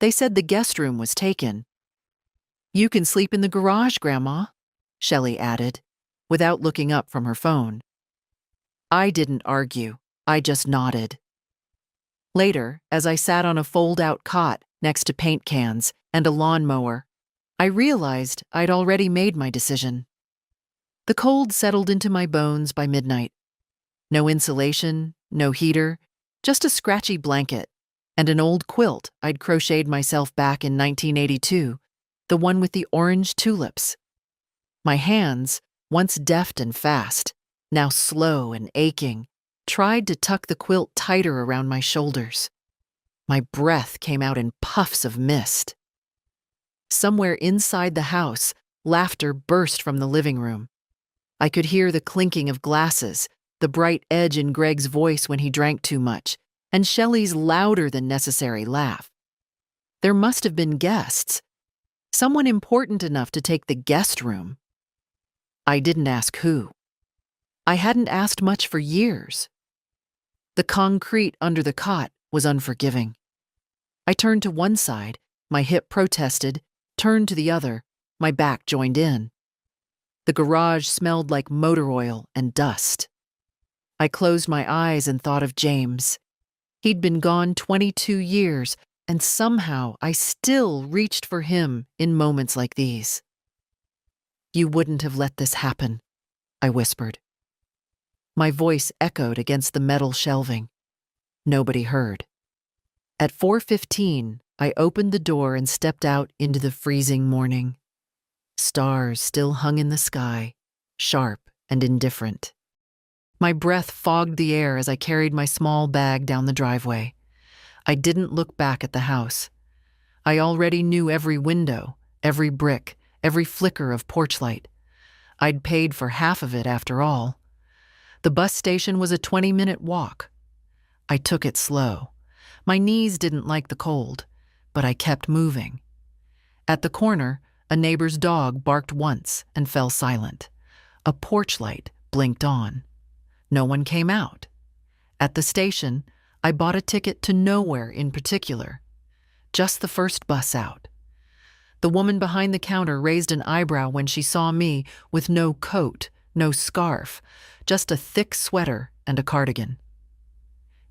They said the guest room was taken. You can sleep in the garage, Grandma, Shelley added, without looking up from her phone. I didn't argue. I just nodded. Later, as I sat on a fold-out cot next to paint cans and a lawnmower, I realized I'd already made my decision. The cold settled into my bones by midnight. No insulation, no heater, just a scratchy blanket and an old quilt I'd crocheted myself back in 1982, the one with the orange tulips. My hands, once deft and fast, now slow and aching, tried to tuck the quilt tighter around my shoulders. My breath came out in puffs of mist. Somewhere inside the house, laughter burst from the living room. I could hear the clinking of glasses, the bright edge in Greg's voice when he drank too much, and Shelley's louder than necessary laugh. There must have been guests. Someone important enough to take the guest room. I didn't ask who. I hadn't asked much for years. The concrete under the cot was unforgiving. I turned to one side, my hip protested, turned to the other, my back joined in. The garage smelled like motor oil and dust. I closed my eyes and thought of James. He'd been gone 22 years, and somehow I still reached for him in moments like these. You wouldn't have let this happen, I whispered. My voice echoed against the metal shelving. Nobody heard. At 4:15, I opened the door and stepped out into the freezing morning. Stars still hung in the sky, sharp and indifferent. My breath fogged the air as I carried my small bag down the driveway. I didn't look back at the house. I already knew every window, every brick, every flicker of porch light. I'd paid for half of it after all. The bus station was a 20-minute walk. I took it slow. My knees didn't like the cold, but I kept moving. At the corner, a neighbor's dog barked once and fell silent. A porch light blinked on. No one came out. At the station, I bought a ticket to nowhere in particular. Just the first bus out. The woman behind the counter raised an eyebrow when she saw me with no coat, no scarf, just a thick sweater and a cardigan.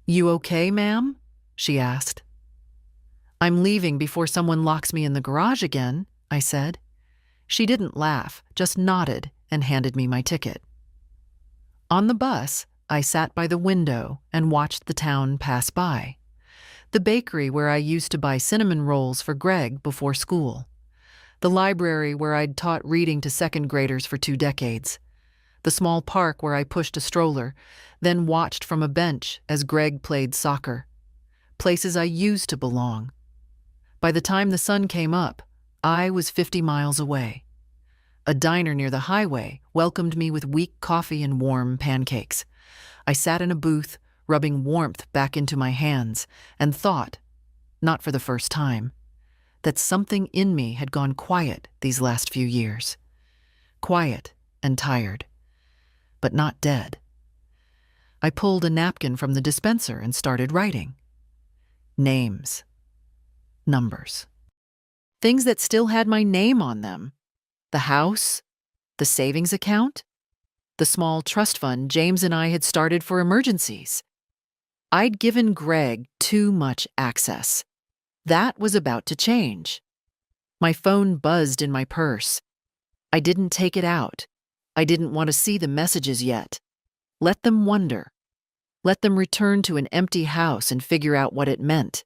"You okay, ma'am?" she asked. "I'm leaving before someone locks me in the garage again," I said. She didn't laugh, just nodded and handed me my ticket. On the bus, I sat by the window and watched the town pass by. The bakery where I used to buy cinnamon rolls for Greg before school. The library where I'd taught reading to second graders for 2 decades. The small park where I pushed a stroller, then watched from a bench as Greg played soccer. Places I used to belong. By the time the sun came up, I was 50 miles away. A diner near the highway welcomed me with weak coffee and warm pancakes. I sat in a booth, rubbing warmth back into my hands, and thought, not for the first time, that something in me had gone quiet these last few years. Quiet and tired, but not dead. I pulled a napkin from the dispenser and started writing. Names. Numbers. Things that still had my name on them. The house, the savings account, the small trust fund James and I had started for emergencies. I'd given Greg too much access. That was about to change. My phone buzzed in my purse. I didn't take it out. I didn't want to see the messages yet. Let them wonder. Let them return to an empty house and figure out what it meant.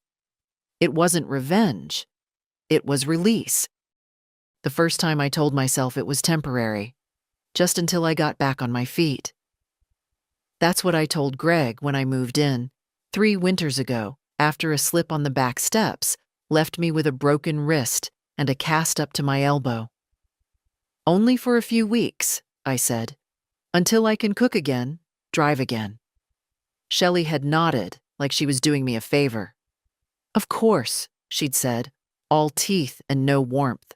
It wasn't revenge. It was release. The first time I told myself it was temporary, just until I got back on my feet. That's what I told Greg when I moved in, 3 winters ago, after a slip on the back steps left me with a broken wrist and a cast up to my elbow. "Only for a few weeks," I said, "until I can cook again, drive again." Shelley had nodded like she was doing me a favor. "Of course," she'd said, all teeth and no warmth.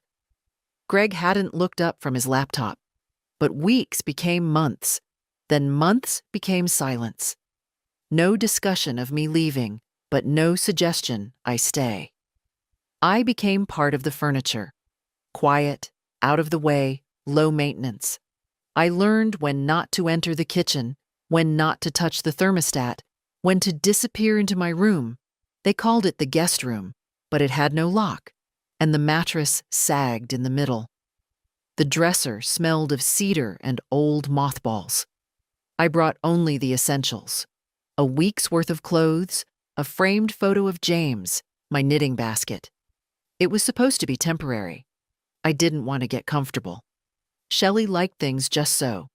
Greg hadn't looked up from his laptop, but weeks became months, then months became silence. No discussion of me leaving, but no suggestion I stay. I became part of the furniture. Quiet, out of the way, low maintenance. I learned when not to enter the kitchen, when not to touch the thermostat, when to disappear into my room. They called it the guest room, but it had no lock, and the mattress sagged in the middle. The dresser smelled of cedar and old mothballs. I brought only the essentials: a week's worth of clothes, a framed photo of James, my knitting basket. It was supposed to be temporary. I didn't want to get comfortable. Shelley liked things just so.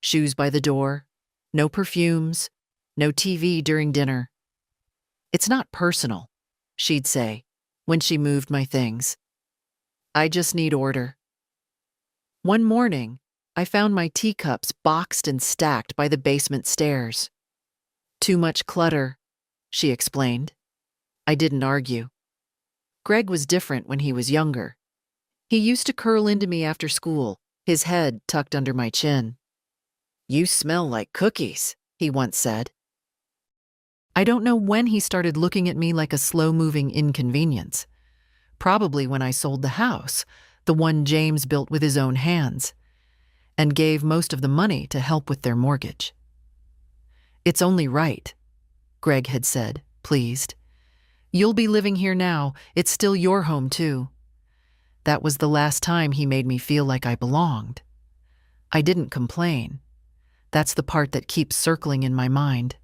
Shoes by the door, no perfumes, no TV during dinner. "It's not personal," she'd say when she moved my things. "I just need order." One morning, I found my teacups boxed and stacked by the basement stairs. "Too much clutter," she explained. I didn't argue. Greg was different when he was younger. He used to curl into me after school, his head tucked under my chin. "You smell like cookies," he once said. I don't know when he started looking at me like a slow-moving inconvenience. Probably when I sold the house, the one James built with his own hands, and gave most of the money to help with their mortgage. "It's only right," Greg had said, pleased. "You'll be living here now. It's still your home, too." That was the last time he made me feel like I belonged. I didn't complain. That's the part that keeps circling in my mind.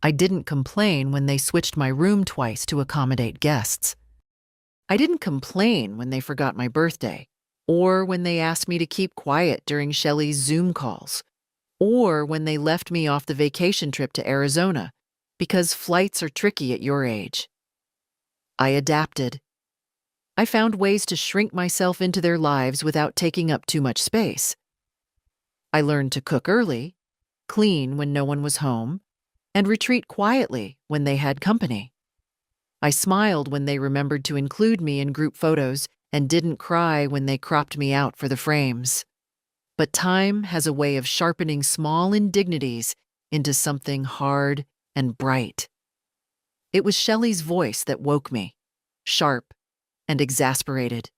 I didn't complain when they switched my room twice to accommodate guests. I didn't complain when they forgot my birthday, or when they asked me to keep quiet during Shelley's Zoom calls, or when they left me off the vacation trip to Arizona, because flights are tricky at your age. I adapted. I found ways to shrink myself into their lives without taking up too much space. I learned to cook early, clean when no one was home, and retreat quietly when they had company. I smiled when they remembered to include me in group photos and didn't cry when they cropped me out for the frames. But time has a way of sharpening small indignities into something hard and bright. It was Shelley's voice that woke me, sharp and exasperated.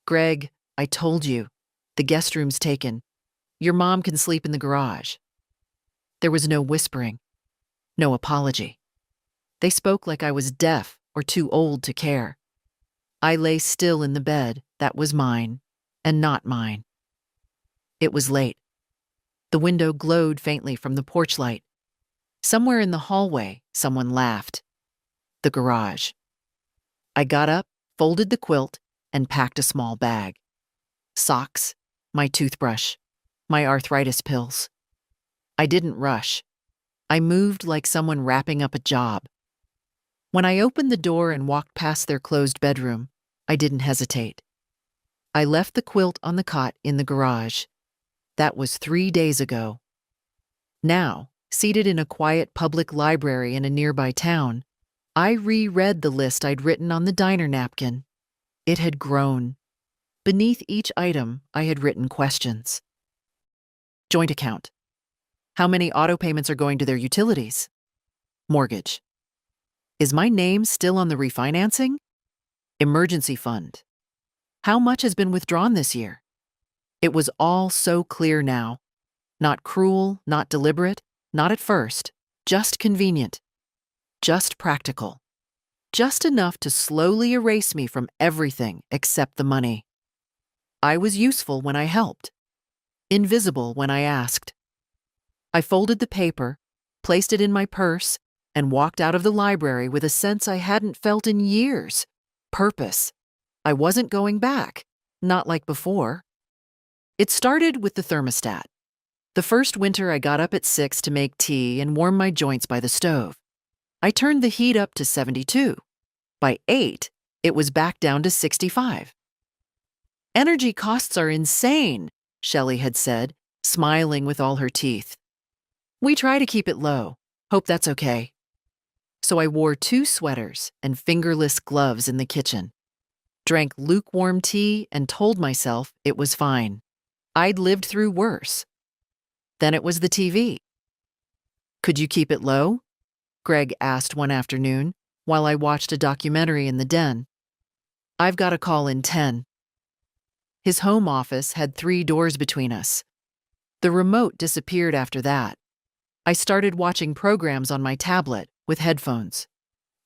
"Greg, I told you, the guest room's taken. Your mom can sleep in the garage." There was no whispering, no apology. They spoke like I was deaf or too old to care. I lay still in the bed that was mine and not mine. It was late. The window glowed faintly from the porch light. Somewhere in the hallway, someone laughed. The garage. I got up, folded the quilt, and packed a small bag. Socks, my toothbrush, my arthritis pills. I didn't rush. I moved like someone wrapping up a job. When I opened the door and walked past their closed bedroom, I didn't hesitate. I left the quilt on the cot in the garage. That was 3 days ago. Now, seated in a quiet public library in a nearby town, I reread the list I'd written on the diner napkin. It had grown. Beneath each item, I had written questions. Joint account. How many auto payments are going to their utilities? Mortgage. Is my name still on the refinancing? Emergency fund. How much has been withdrawn this year? It was all so clear now. Not cruel, not deliberate, not at first, just convenient, just practical, just enough to slowly erase me from everything except the money. I was useful when I helped, invisible when I asked. I folded the paper, placed it in my purse, and walked out of the library with a sense I hadn't felt in years. Purpose. I wasn't going back, not like before. It started with the thermostat. The first winter I got up at 6 to make tea and warm my joints by the stove. I turned the heat up to 72. By 8, it was back down to 65. "Energy costs are insane," Shelley had said, smiling with all her teeth. "We try to keep it low. Hope that's okay." So I wore 2 sweaters and fingerless gloves in the kitchen, drank lukewarm tea and told myself it was fine. I'd lived through worse. Then it was the TV. "Could you keep it low?" Greg asked one afternoon while I watched a documentary in the den. I've got a call in 10. His home office had 3 doors between us. The remote disappeared after that. I started watching programs on my tablet with headphones.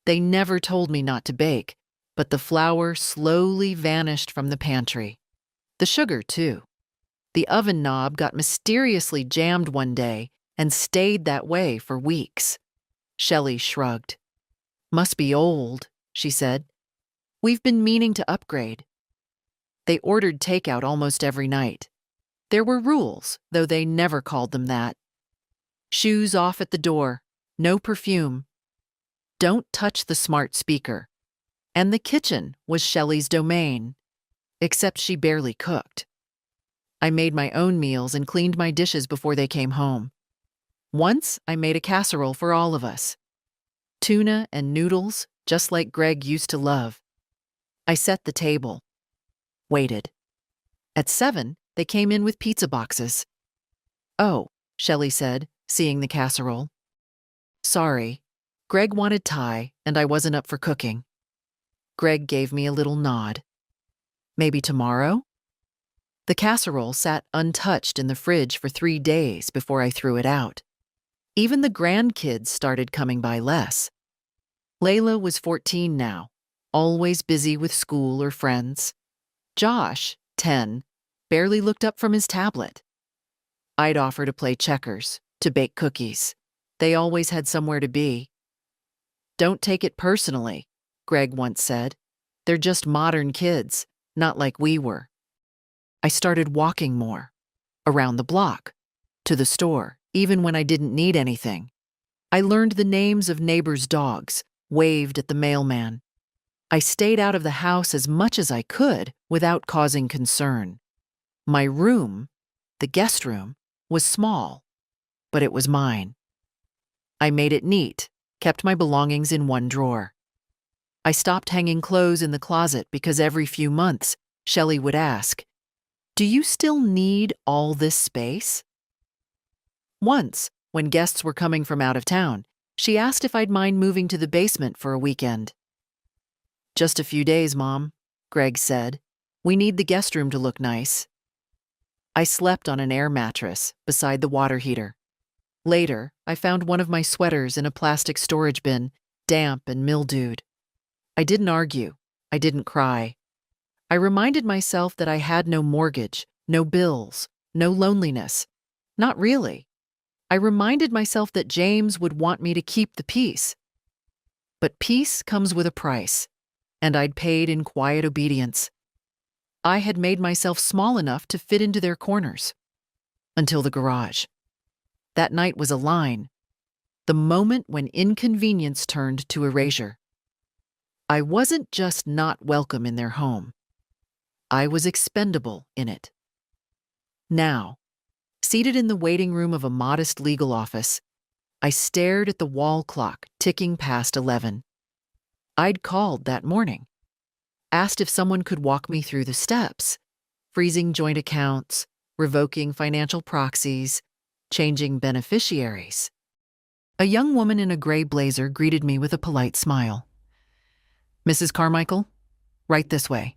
They never told me not to bake, but the flour slowly vanished from the pantry. The sugar, too. The oven knob got mysteriously jammed one day and stayed that way for weeks. Shelley shrugged. Must be old, she said. We've been meaning to upgrade. They ordered takeout almost every night. There were rules, though they never called them that. Shoes off at the door, no perfume. Don't touch the smart speaker. And the kitchen was Shelley's domain, except she barely cooked. I made my own meals and cleaned my dishes before they came home. Once I made a casserole for all of us. Tuna and noodles, just like Greg used to love. I set the table. Waited. At 7, they came in with pizza boxes. Oh, Shelley said, seeing the casserole. Sorry. Greg wanted Thai, and I wasn't up for cooking. Greg gave me a little nod. Maybe tomorrow? The casserole sat untouched in the fridge for 3 days before I threw it out. Even the grandkids started coming by less. Layla was 14 now, always busy with school or friends. Josh, 10, barely looked up from his tablet. I'd offer to play checkers, to bake cookies. They always had somewhere to be. Don't take it personally, Greg once said. They're just modern kids, not like we were. I started walking more, around the block, to the store, even when I didn't need anything. I learned the names of neighbors' dogs, waved at the mailman. I stayed out of the house as much as I could without causing concern. My room, the guest room, was small, but it was mine. I made it neat, kept my belongings in one drawer. I stopped hanging clothes in the closet because every few months, Shelley would ask, "Do you still need all this space?" Once, when guests were coming from out of town, she asked if I'd mind moving to the basement for a weekend. Just a few days, Mom, Greg said. We need the guest room to look nice. I slept on an air mattress beside the water heater. Later, I found one of my sweaters in a plastic storage bin, damp and mildewed. I didn't argue. I didn't cry. I reminded myself that I had no mortgage, no bills, no loneliness. Not really. I reminded myself that James would want me to keep the peace. But peace comes with a price, and I'd paid in quiet obedience. I had made myself small enough to fit into their corners. Until the garage. That night was a line. The moment when inconvenience turned to erasure. I wasn't just not welcome in their home. I was expendable in it. Now, seated in the waiting room of a modest legal office, I stared at the wall clock ticking past 11. I'd called that morning, asked if someone could walk me through the steps, freezing joint accounts, revoking financial proxies, changing beneficiaries. A young woman in a gray blazer greeted me with a polite smile. "Mrs. Carmichael, right this way."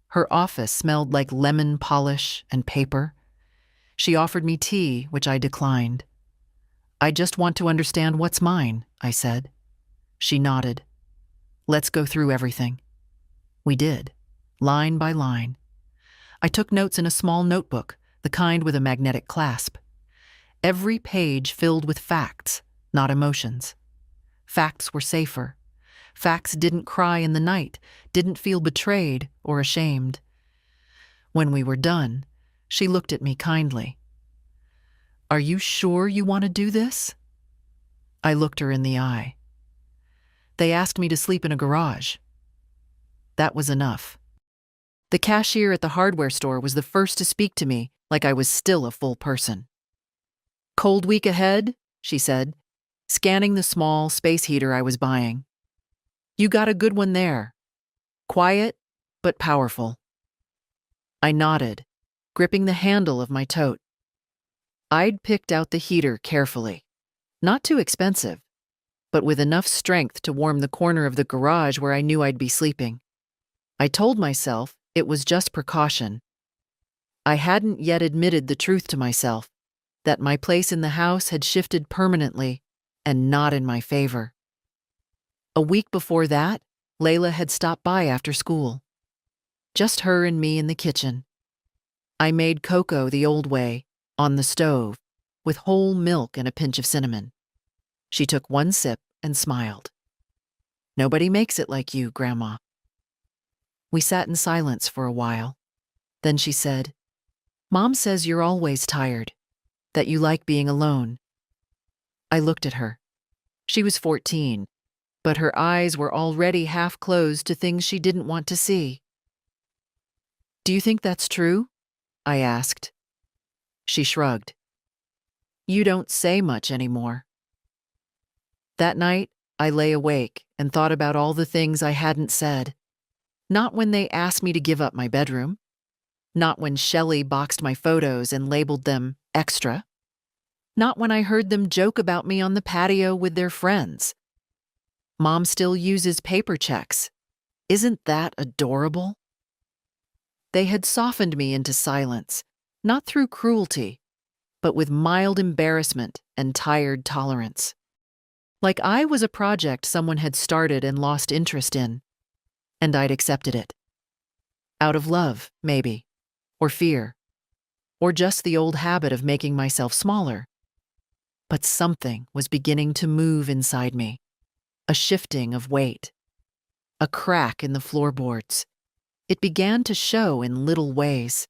Her office smelled like lemon polish and paper. She offered me tea, which I declined. "I just want to understand what's mine," I said. She nodded. "Let's go through everything." We did, line by line. I took notes in a small notebook, the kind with a magnetic clasp. Every page filled with facts, not emotions. Facts were safer. Facts didn't cry in the night, didn't feel betrayed or ashamed. When we were done, she looked at me kindly. "Are you sure you want to do this?" I looked her in the eye. "They asked me to sleep in a garage." That was enough. The cashier at the hardware store was the first to speak to me like I was still a full person. "Cold week ahead," she said, scanning the small space heater I was buying. "You got a good one there. Quiet, but powerful." I nodded, gripping the handle of my tote. I'd picked out the heater carefully. Not too expensive, but with enough strength to warm the corner of the garage where I knew I'd be sleeping. I told myself it was just precaution. I hadn't yet admitted the truth to myself, that my place in the house had shifted permanently and not in my favor. A week before that, Layla had stopped by after school. Just her and me in the kitchen. I made cocoa the old way, on the stove, with whole milk and a pinch of cinnamon. She took one sip and smiled. "Nobody makes it like you, Grandma." We sat in silence for a while. Then she said, "Mom says you're always tired, that you like being alone." I looked at her. She was 14, but her eyes were already half closed to things she didn't want to see. "Do you think that's true?" I asked. She shrugged. "You don't say much anymore." That night, I lay awake and thought about all the things I hadn't said. Not when they asked me to give up my bedroom. Not when Shelley boxed my photos and labeled them extra. Not when I heard them joke about me on the patio with their friends. Mom still uses paper checks. Isn't that adorable? They had softened me into silence, not through cruelty, but with mild embarrassment and tired tolerance. Like I was a project someone had started and lost interest in, and I'd accepted it. Out of love, maybe, or fear, or just the old habit of making myself smaller. But something was beginning to move inside me, a shifting of weight, a crack in the floorboards. It began to show in little ways.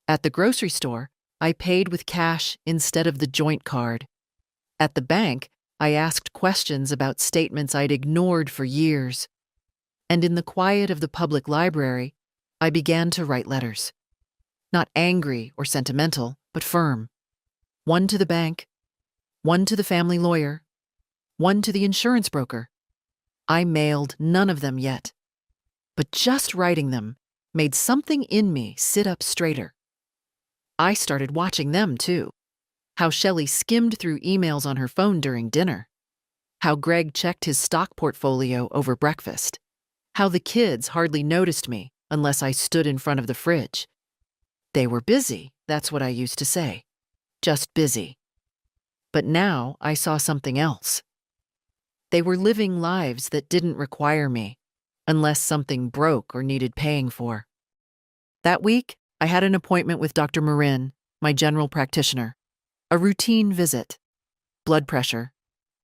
At the grocery store, I paid with cash instead of the joint card. At the bank, I asked questions about statements I'd ignored for years. And in the quiet of the public library, I began to write letters. Not angry or sentimental, but firm. One to the bank, one to the family lawyer, one to the insurance broker. I mailed none of them yet. But just writing them made something in me sit up straighter. I started watching them, too. How Shelley skimmed through emails on her phone during dinner. How Greg checked his stock portfolio over breakfast. How the kids hardly noticed me unless I stood in front of the fridge. They were busy, that's what I used to say. Just busy. But now I saw something else. They were living lives that didn't require me, unless something broke or needed paying for. That week, I had an appointment with Dr. Marin, my general practitioner. A routine visit. Blood pressure.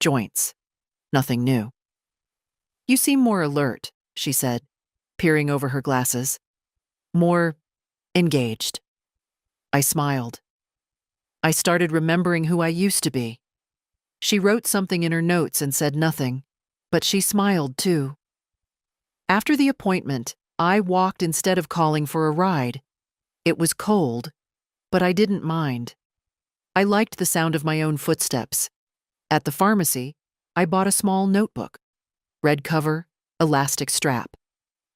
Joints. Nothing new. "You seem more alert," she said, peering over her glasses. "More engaged." I smiled. I started remembering who I used to be. She wrote something in her notes and said nothing, but she smiled too. After the appointment, I walked instead of calling for a ride. It was cold, but I didn't mind. I liked the sound of my own footsteps. At the pharmacy, I bought a small notebook. Red cover, elastic strap.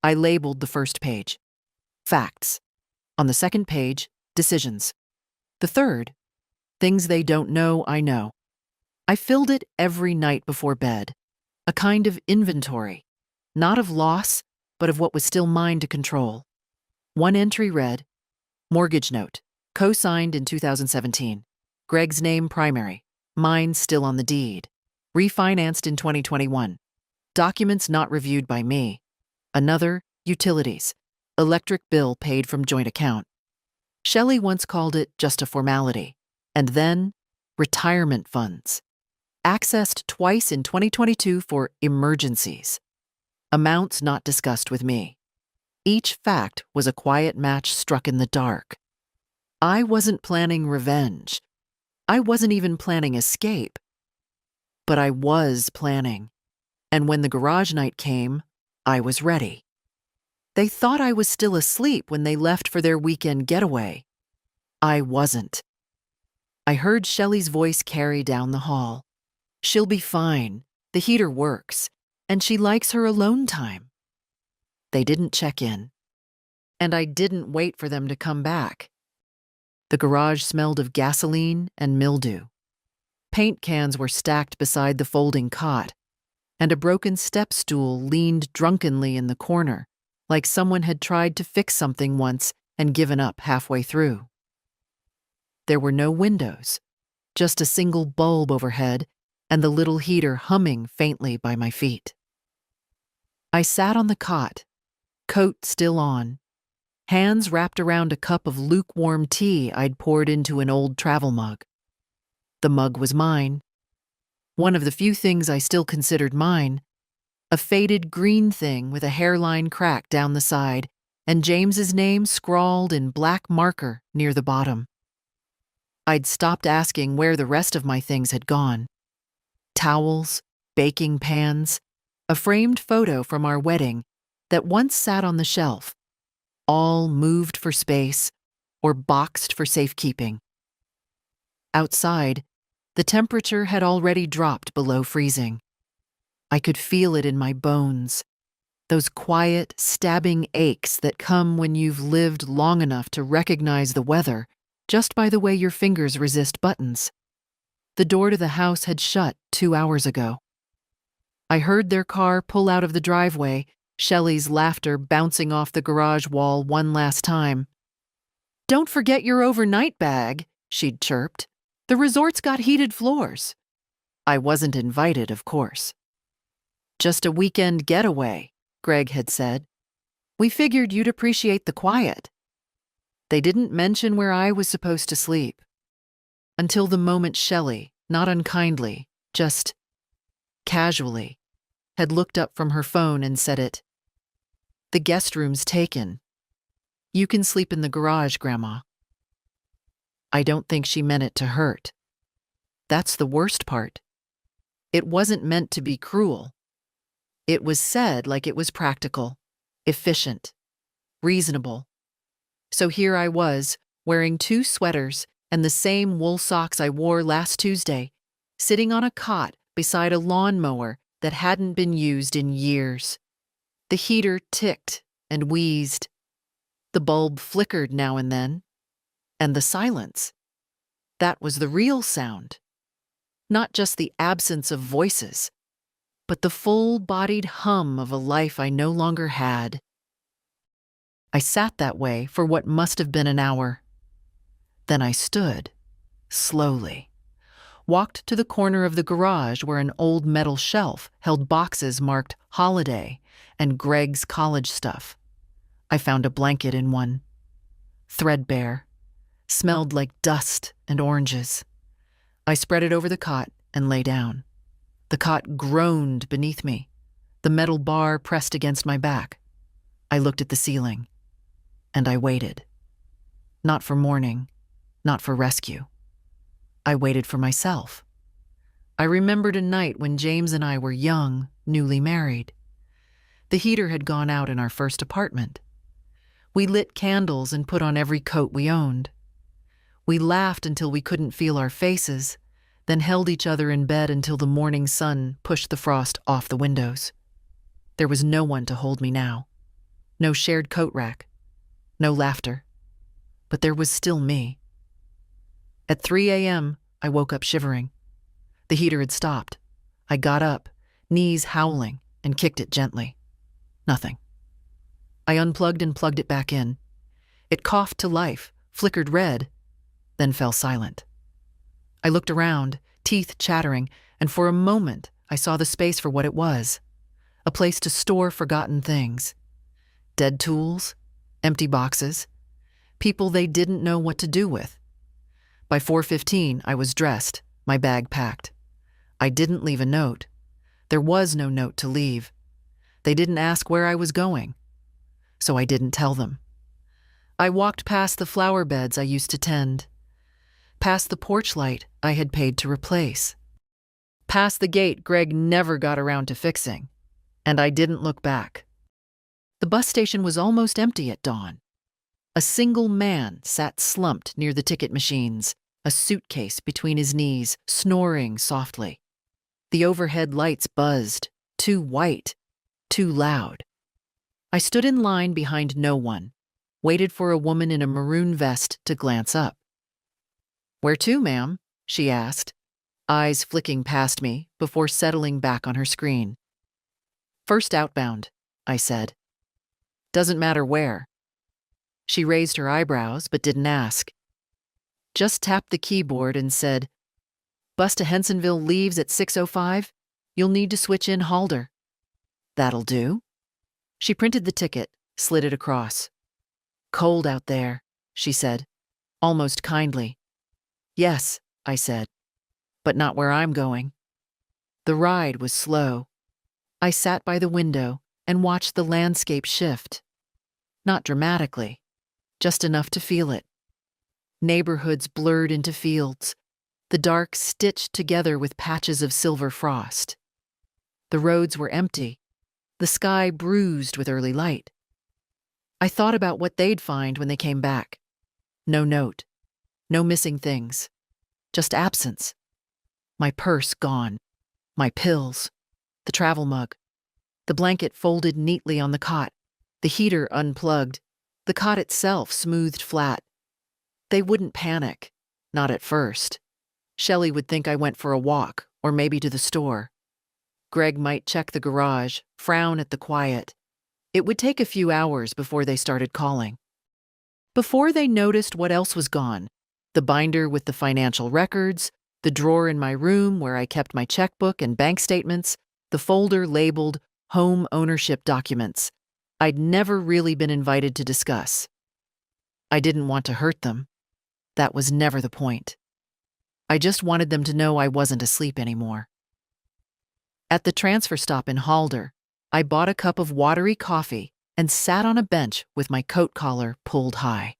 I labeled the first page. Facts. On the second page, decisions. The third, things they don't know I know. I filled it every night before bed. A kind of inventory. Not of loss, but of what was still mine to control. One entry read, mortgage note, co-signed in 2017. Greg's name primary, mine still on the deed. Refinanced in 2021. Documents not reviewed by me. Another, utilities. Electric bill paid from joint account. Shelley once called it just a formality. And then, retirement funds. Accessed twice in 2022 for emergencies. Amounts not discussed with me. Each fact was a quiet match struck in the dark. I wasn't planning revenge. I wasn't even planning escape. But I was planning. And when the garage night came, I was ready. They thought I was still asleep when they left for their weekend getaway. I wasn't. I heard Shelley's voice carry down the hall. "She'll be fine. The heater works. And she likes her alone time." They didn't check in. And I didn't wait for them to come back. The garage smelled of gasoline and mildew. Paint cans were stacked beside the folding cot, and a broken step stool leaned drunkenly in the corner, like someone had tried to fix something once and given up halfway through. There were no windows, just a single bulb overhead and the little heater humming faintly by my feet. I sat on the cot, coat still on, hands wrapped around a cup of lukewarm tea I'd poured into an old travel mug. The mug was mine, one of the few things I still considered mine, a faded green thing with a hairline crack down the side and James's name scrawled in black marker near the bottom. I'd stopped asking where the rest of my things had gone. Towels, baking pans, a framed photo from our wedding that once sat on the shelf, all moved for space or boxed for safekeeping. Outside, the temperature had already dropped below freezing. I could feel it in my bones, those quiet, stabbing aches that come when you've lived long enough to recognize the weather just by the way your fingers resist buttons. The door to the house had shut 2 hours ago. I heard their car pull out of the driveway, Shelley's laughter bouncing off the garage wall one last time. "Don't forget your overnight bag," she'd chirped. "The resort's got heated floors." I wasn't invited, of course. "Just a weekend getaway," Greg had said. "We figured you'd appreciate the quiet." They didn't mention where I was supposed to sleep. Until the moment Shelley, not unkindly, just casually, had looked up from her phone and said it. "The guest room's taken. You can sleep in the garage, Grandma." I don't think she meant it to hurt. That's the worst part. It wasn't meant to be cruel. It was said like it was practical, efficient, reasonable. So here I was, wearing 2 sweaters and the same wool socks I wore last Tuesday, sitting on a cot beside a lawnmower that hadn't been used in years. The heater ticked and wheezed. The bulb flickered now and then. And the silence. That was the real sound. Not just the absence of voices, but the full-bodied hum of a life I no longer had. I sat that way for what must have been an hour. Then I stood, slowly, walked to the corner of the garage where an old metal shelf held boxes marked Holiday and Greg's college stuff. I found a blanket in one, threadbare, smelled like dust and oranges. I spread it over the cot and lay down. The cot groaned beneath me, the metal bar pressed against my back. I looked at the ceiling. And I waited. Not for morning, not for rescue. I waited for myself. I remembered a night when James and I were young, newly married. The heater had gone out in our first apartment. We lit candles and put on every coat we owned. We laughed until we couldn't feel our faces, then held each other in bed until the morning sun pushed the frost off the windows. There was no one to hold me now. No shared coat rack. No laughter. But there was still me. At 3 a.m., I woke up shivering. The heater had stopped. I got up, knees howling, and kicked it gently. Nothing. I unplugged and plugged it back in. It coughed to life, flickered red, then fell silent. I looked around, teeth chattering, and for a moment I saw the space for what it was. A place to store forgotten things. Dead tools, empty boxes, people they didn't know what to do with. By 4:15, I was dressed, my bag packed. I didn't leave a note. There was no note to leave. They didn't ask where I was going, so I didn't tell them. I walked past the flower beds I used to tend, past the porch light I had paid to replace, past the gate Greg never got around to fixing, and I didn't look back. The bus station was almost empty at dawn. A single man sat slumped near the ticket machines, a suitcase between his knees, snoring softly. The overhead lights buzzed, too white, too loud. I stood in line behind no one, waited for a woman in a maroon vest to glance up. "Where to, ma'am?" she asked, eyes flicking past me before settling back on her screen. "First outbound," I said. Doesn't matter where. She raised her eyebrows but didn't ask. Just tapped the keyboard and said, "Bus to Hensonville leaves at 6:05. You'll need to switch in Halder." "That'll do." She printed the ticket, slid it across. "Cold out there," she said, almost kindly. "Yes," I said, "but not where I'm going." The ride was slow. I sat by the window and watched the landscape shift. Not dramatically, just enough to feel it. Neighborhoods blurred into fields, the dark stitched together with patches of silver frost. The roads were empty, the sky bruised with early light. I thought about what they'd find when they came back. No note, no missing things, just absence. My purse gone, my pills, the travel mug, the blanket folded neatly on the cot, the heater unplugged, the cot itself smoothed flat. They wouldn't panic, not at first. Shelley would think I went for a walk, or maybe to the store. Greg might check the garage, frown at the quiet. It would take a few hours before they started calling. Before they noticed what else was gone, the binder with the financial records, the drawer in my room where I kept my checkbook and bank statements, the folder labeled home ownership documents. I'd never really been invited to discuss. I didn't want to hurt them. That was never the point. I just wanted them to know I wasn't asleep anymore. At the transfer stop in Halder, I bought a cup of watery coffee and sat on a bench with my coat collar pulled high.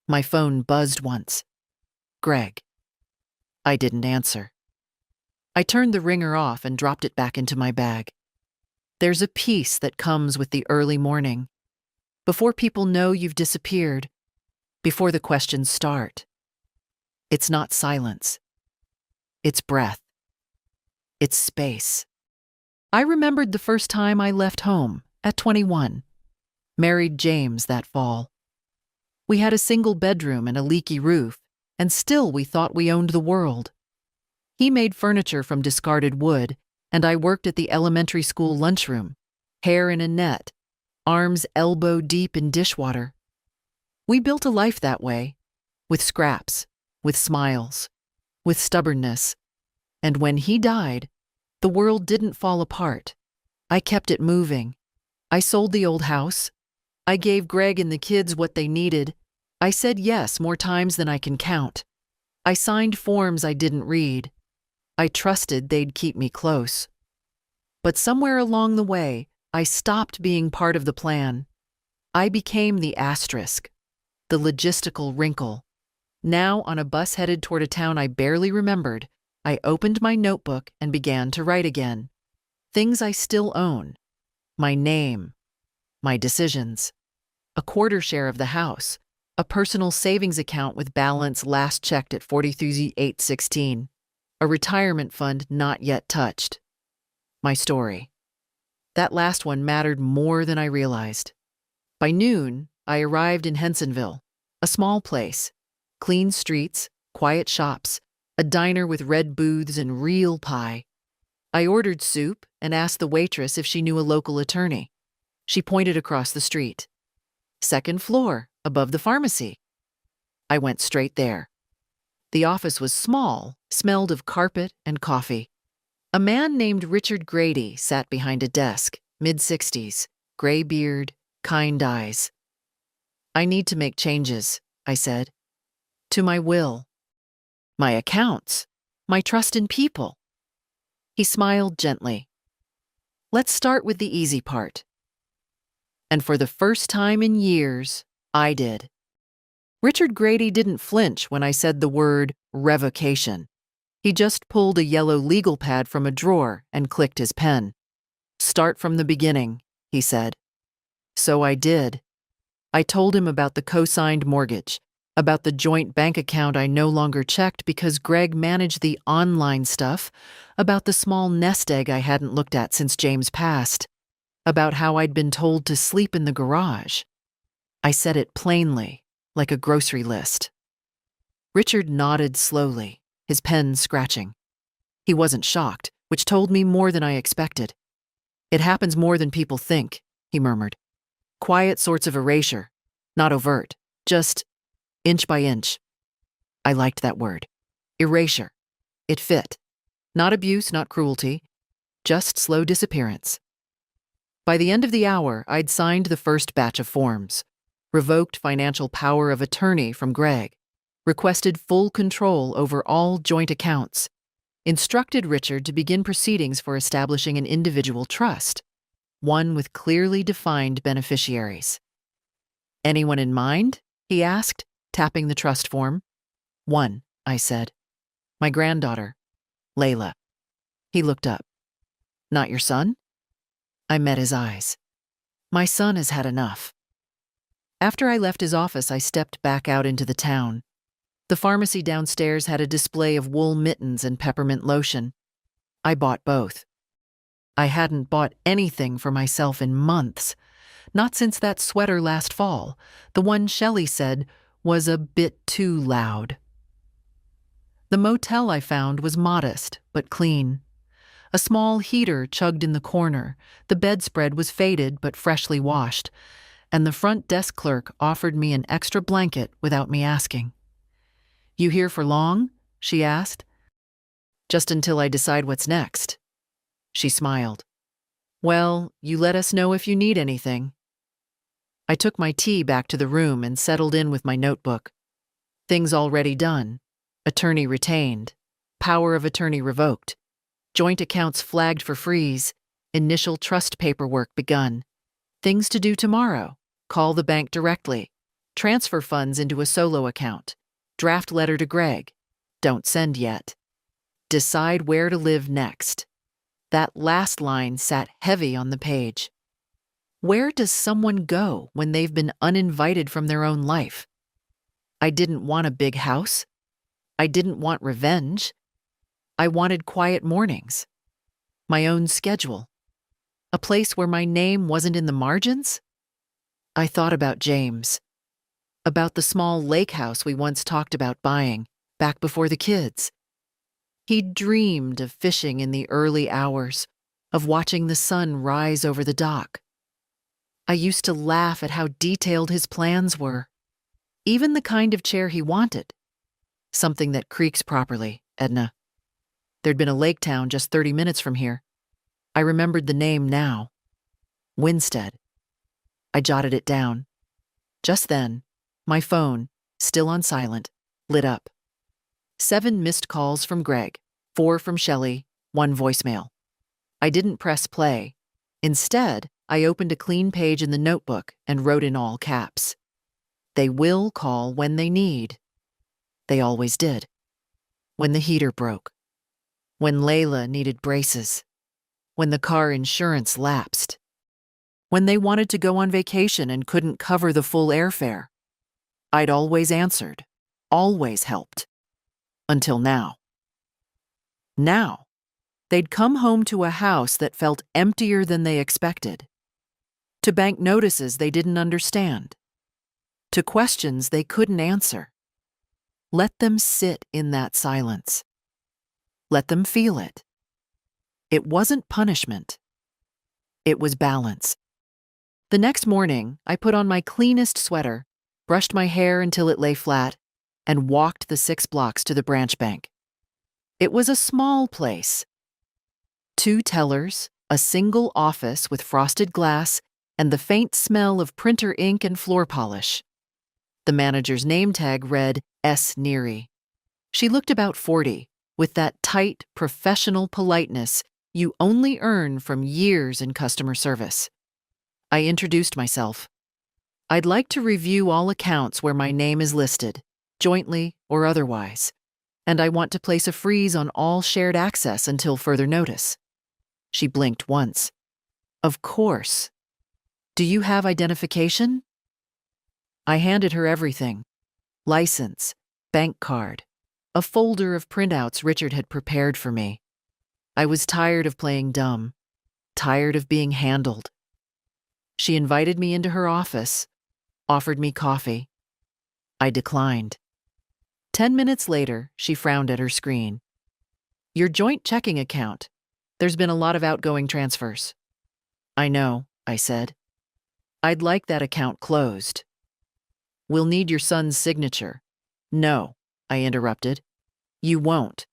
My phone buzzed once. Greg. I didn't answer. I turned the ringer off and dropped it back into my bag. There's a peace that comes with the early morning. Before people know you've disappeared, before the questions start. It's not silence. It's breath. It's space. I remembered the first time I left home, at 21. Married James that fall. We had a single bedroom and a leaky roof, and still we thought we owned the world. He made furniture from discarded wood, and I worked at the elementary school lunchroom, hair in a net, arms elbow deep in dishwater. We built a life that way, with scraps, with smiles, with stubbornness. And when he died, the world didn't fall apart. I kept it moving. I sold the old house. I gave Greg and the kids what they needed. I said yes more times than I can count. I signed forms I didn't read. I trusted they'd keep me close. But somewhere along the way, I stopped being part of the plan. I became the asterisk, the logistical wrinkle. Now, on a bus headed toward a town I barely remembered, I opened my notebook and began to write again. Things I still own. My name. My decisions. A quarter share of the house. A personal savings account with balance last checked at $43,816. A retirement fund not yet touched. My story. That last one mattered more than I realized. By noon, I arrived in Hensonville, a small place. Clean streets, quiet shops, a diner with red booths and real pie. I ordered soup and asked the waitress if she knew a local attorney. She pointed across the street. Second floor, above the pharmacy. I went straight there. The office was small, smelled of carpet and coffee. A man named Richard Grady sat behind a desk, mid-60s, gray beard, kind eyes. "I need to make changes," I said. "To my will. My accounts. My trust in people." He smiled gently. "Let's start with the easy part." And for the first time in years, I did. Richard Grady didn't flinch when I said the word revocation. He just pulled a yellow legal pad from a drawer and clicked his pen. "Start from the beginning," he said. So I did. I told him about the co-signed mortgage, about the joint bank account I no longer checked because Greg managed the online stuff, about the small nest egg I hadn't looked at since James passed, about how I'd been told to sleep in the garage. I said it plainly, like a grocery list. Richard nodded slowly, his pen scratching. He wasn't shocked, which told me more than I expected. "It happens more than people think," he murmured. Quiet sorts of erasure, not overt, just inch by inch. I liked that word. Erasure. It fit. Not abuse, not cruelty, just slow disappearance. By the end of the hour, I'd signed the first batch of forms, revoked financial power of attorney from Greg, requested full control over all joint accounts, instructed Richard to begin proceedings for establishing an individual trust, one with clearly defined beneficiaries. "Anyone in mind?" he asked, tapping the trust form. "One," I said. "My granddaughter, Layla." He looked up. "Not your son?" I met his eyes. "My son has had enough." After I left his office, I stepped back out into the town. The pharmacy downstairs had a display of wool mittens and peppermint lotion. I bought both. I hadn't bought anything for myself in months, not since that sweater last fall, the one Shelley said was a bit too loud. The motel I found was modest but clean. A small heater chugged in the corner, the bedspread was faded but freshly washed, and the front desk clerk offered me an extra blanket without me asking. "You here for long?" she asked. "Just until I decide what's next." She smiled. "Well, you let us know if you need anything." I took my tea back to the room and settled in with my notebook. Things already done. Attorney retained. Power of attorney revoked. Joint accounts flagged for freeze. Initial trust paperwork begun. Things to do tomorrow. Call the bank directly. Transfer funds into a solo account. Draft letter to Greg. Don't send yet. Decide where to live next. That last line sat heavy on the page. Where does someone go when they've been uninvited from their own life? I didn't want a big house. I didn't want revenge. I wanted quiet mornings. My own schedule. A place where my name wasn't in the margins? I thought about James. About the small lake house we once talked about buying, back before the kids. He dreamed of fishing in the early hours, of watching the sun rise over the dock. I used to laugh at how detailed his plans were. Even the kind of chair he wanted. Something that creaks properly, Edna. There'd been a lake town just 30 minutes from here. I remembered the name now. Winstead. I jotted it down. Just then, my phone, still on silent, lit up. 7 missed calls from Greg, 4 from Shelley, 1 voicemail. I didn't press play. Instead, I opened a clean page in the notebook and wrote in all caps. They will call when they need. They always did. When the heater broke. When Layla needed braces. When the car insurance lapsed. When they wanted to go on vacation and couldn't cover the full airfare. I'd always answered, always helped. Until now. Now, they'd come home to a house that felt emptier than they expected. To bank notices they didn't understand. To questions they couldn't answer. Let them sit in that silence. Let them feel it. It wasn't punishment. It was balance. The next morning, I put on my cleanest sweater, brushed my hair until it lay flat, and walked the 6 blocks to the branch bank. It was a small place. 2 tellers, a single office with frosted glass, and the faint smell of printer ink and floor polish. The manager's name tag read S. Neary. She looked about 40, with that tight, professional politeness you only earn from years in customer service. I introduced myself. I'd like to review all accounts where my name is listed, jointly or otherwise, and I want to place a freeze on all shared access until further notice. She blinked once. Of course. Do you have identification? I handed her everything. License, bank card, a folder of printouts Richard had prepared for me. I was tired of playing dumb, tired of being handled. She invited me into her office, offered me coffee. I declined. 10 minutes later, she frowned at her screen. Your joint checking account. There's been a lot of outgoing transfers. I know, I said. I'd like that account closed. We'll need your son's signature. No, I interrupted. You won't.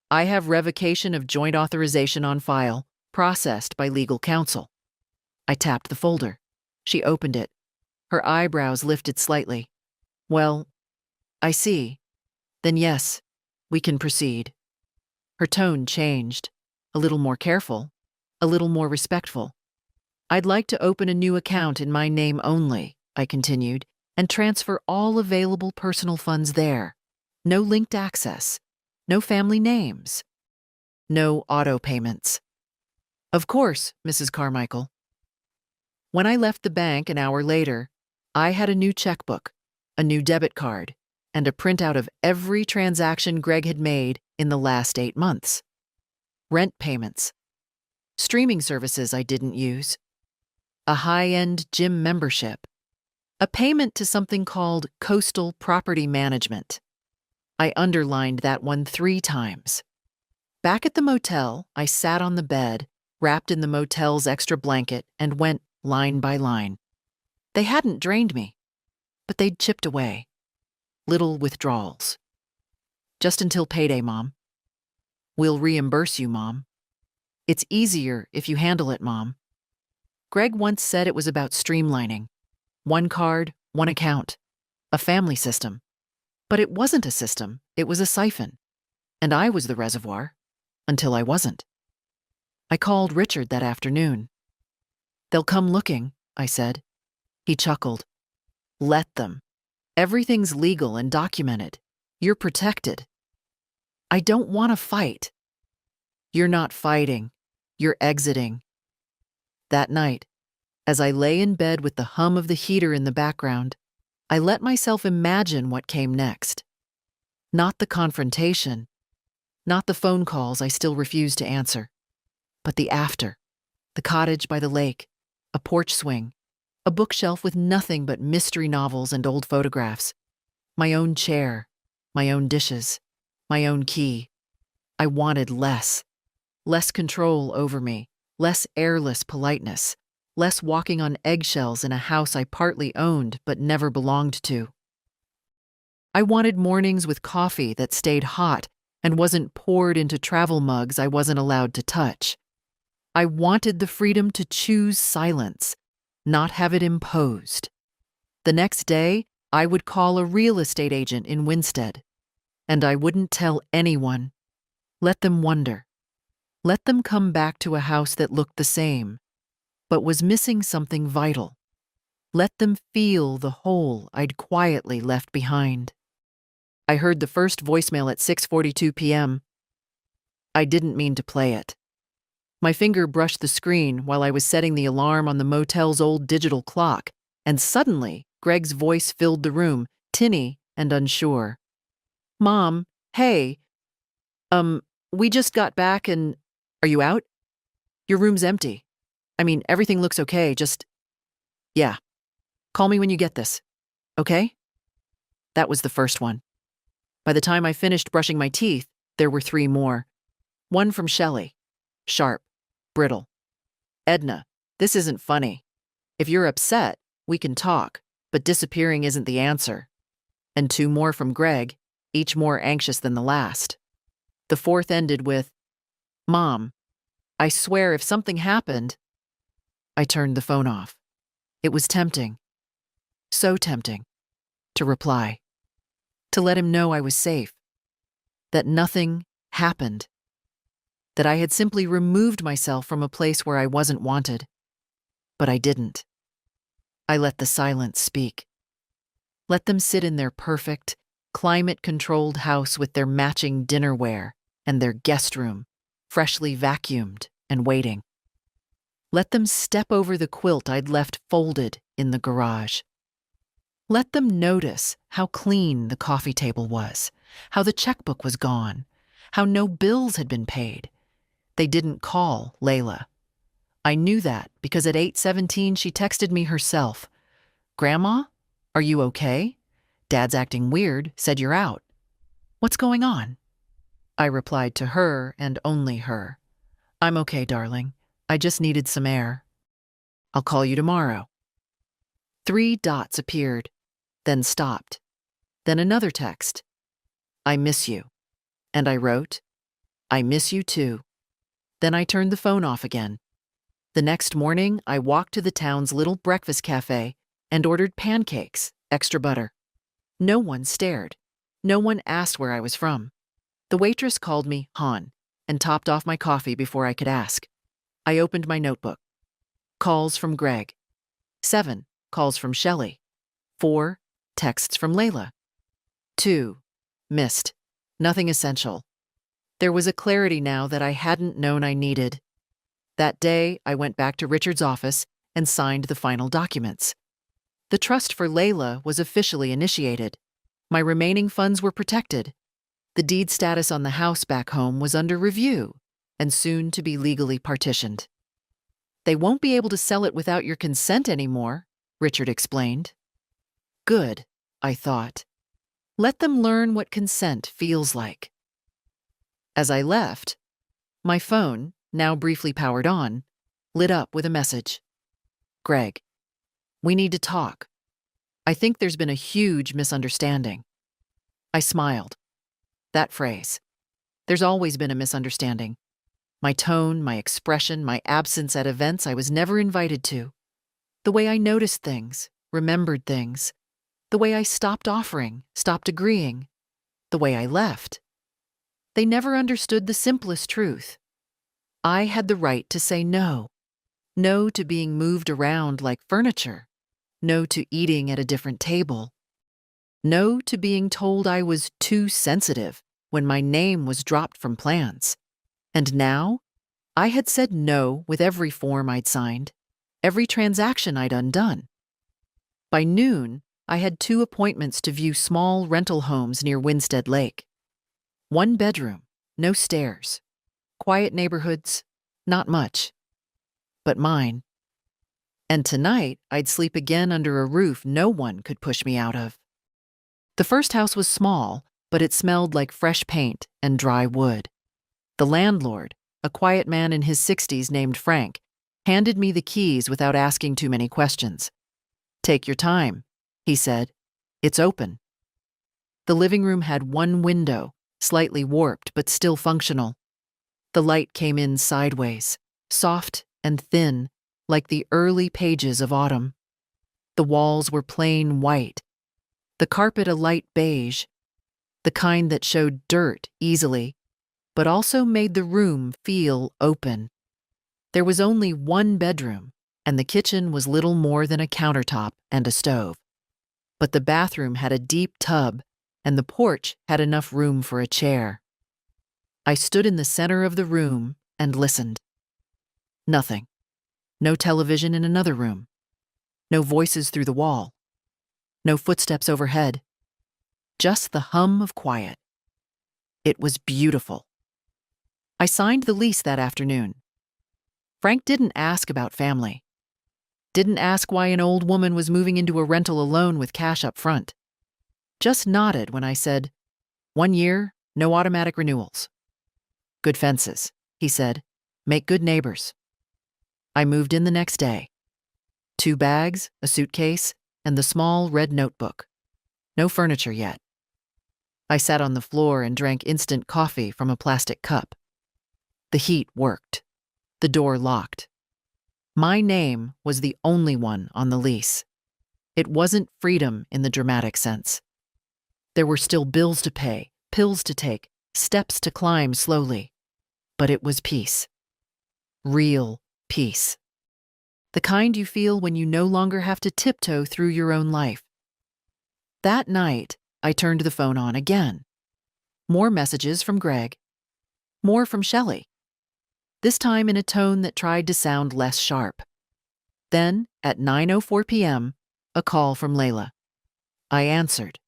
I have revocation of joint authorization on file, processed by legal counsel. I tapped the folder. She opened it. Her eyebrows lifted slightly. Well, I see. Then yes, we can proceed. Her tone changed, a little more careful, a little more respectful. I'd like to open a new account in my name only, I continued, and transfer all available personal funds there. No linked access, no family names, no auto payments. Of course, Mrs. Carmichael. When I left the bank an hour later, I had a new checkbook, a new debit card, and a printout of every transaction Greg had made in the last 8 months. Rent payments, streaming services I didn't use, a high-end gym membership, a payment to something called Coastal Property Management. I underlined that one 3 times. Back at the motel, I sat on the bed, wrapped in the motel's extra blanket, and went line by line. They hadn't drained me, but they'd chipped away. Little withdrawals. Just until payday, Mom. We'll reimburse you, Mom. It's easier if you handle it, Mom. Greg once said it was about streamlining. One card, one account. A family system. But it wasn't a system, it was a siphon. And I was the reservoir. Until I wasn't. I called Richard that afternoon. They'll come looking, I said. He chuckled. Let them. Everything's legal and documented. You're protected. I don't want to fight. You're not fighting. You're exiting. That night, as I lay in bed with the hum of the heater in the background, I let myself imagine what came next. Not the confrontation, not the phone calls I still refuse to answer, but the after, the cottage by the lake, a porch swing, a bookshelf with nothing but mystery novels and old photographs, my own chair, my own dishes, my own key. I wanted less control over me, less airless politeness, less walking on eggshells in a house I partly owned but never belonged to. I wanted mornings with coffee that stayed hot and wasn't poured into travel mugs I wasn't allowed to touch. I wanted the freedom to choose silence, not have it imposed. The next day, I would call a real estate agent in Winstead. And I wouldn't tell anyone. Let them wonder. Let them come back to a house that looked the same, but was missing something vital. Let them feel the hole I'd quietly left behind. I heard the first voicemail at 6:42 p.m. I didn't mean to play it. My finger brushed the screen while I was setting the alarm on the motel's old digital clock, and suddenly Greg's voice filled the room, tinny and unsure. Mom, hey, we just got back and... Are you out? Your room's empty. I mean, everything looks okay, just... Yeah. Call me when you get this. Okay? That was the first one. By the time I finished brushing my teeth, there were 3 more. One from Shelley. Sharp. Brittle. Edna, this isn't funny. If you're upset, we can talk, but disappearing isn't the answer. And 2 more from Greg, each more anxious than the last. The 4th ended with, Mom, I swear if something happened... I turned the phone off. It was tempting. So tempting. To reply. To let him know I was safe. That nothing happened. That I had simply removed myself from a place where I wasn't wanted. But I didn't. I let the silence speak. Let them sit in their perfect, climate-controlled house with their matching dinnerware and their guest room, freshly vacuumed and waiting. Let them step over the quilt I'd left folded in the garage. Let them notice how clean the coffee table was, how the checkbook was gone, how no bills had been paid. They didn't call Layla. I knew that because at 8:17 she texted me herself. Grandma, are you okay? Dad's acting weird, said you're out. What's going on? I replied to her and only her. I'm okay, darling. I just needed some air. I'll call you tomorrow. 3 dots appeared, then stopped. Then another text. I miss you. And I wrote, I miss you too. Then I turned the phone off again. The next morning, I walked to the town's little breakfast cafe and ordered pancakes, extra butter. No one stared. No one asked where I was from. The waitress called me Han and topped off my coffee before I could ask. I opened my notebook. Calls from Greg. 7 calls from Shelley. 4 texts from Layla. 2 missed. Nothing essential. There was a clarity now that I hadn't known I needed. That day, I went back to Richard's office and signed the final documents. The trust for Layla was officially initiated. My remaining funds were protected. The deed status on the house back home was under review and soon to be legally partitioned. They won't be able to sell it without your consent anymore, Richard explained. Good, I thought. Let them learn what consent feels like. As I left, my phone, now briefly powered on, lit up with a message. Greg, we need to talk. I think there's been a huge misunderstanding. I smiled. That phrase. There's always been a misunderstanding. My tone, my expression, my absence at events I was never invited to. The way I noticed things, remembered things. The way I stopped offering, stopped agreeing. The way I left. They never understood the simplest truth. I had the right to say no. No to being moved around like furniture. No to eating at a different table. No to being told I was too sensitive when my name was dropped from plans. And now, I had said no with every form I'd signed, every transaction I'd undone. By noon, I had 2 appointments to view small rental homes near Winstead Lake. 1 bedroom, no stairs. Quiet neighborhoods, not much. But mine. And tonight, I'd sleep again under a roof no one could push me out of. The first house was small, but it smelled like fresh paint and dry wood. The landlord, a quiet man in his 60s named Frank, handed me the keys without asking too many questions. Take your time, he said. It's open. The living room had 1 window, slightly warped but still functional. The light came in sideways, soft and thin, like the early pages of autumn. The walls were plain white, the carpet a light beige, the kind that showed dirt easily, but also made the room feel open. There was only 1 bedroom, and the kitchen was little more than a countertop and a stove. But the bathroom had a deep tub, and the porch had enough room for a chair. I stood in the center of the room and listened. Nothing. No television in another room. No voices through the wall. No footsteps overhead. Just the hum of quiet. It was beautiful. I signed the lease that afternoon. Frank didn't ask about family. Didn't ask why an old woman was moving into a rental alone with cash up front. Just nodded when I said, 1 year, no automatic renewals. Good fences, he said. Make good neighbors. I moved in the next day. 2 bags, a suitcase, and the small red notebook. No furniture yet. I sat on the floor and drank instant coffee from a plastic cup. The heat worked. The door locked. My name was the only one on the lease. It wasn't freedom in the dramatic sense. There were still bills to pay, pills to take, steps to climb slowly. But it was peace. Real peace. The kind you feel when you no longer have to tiptoe through your own life. That night, I turned the phone on again. More messages from Greg. More from Shelley. This time in a tone that tried to sound less sharp. Then, at 9:04 p.m., a call from Layla. I answered.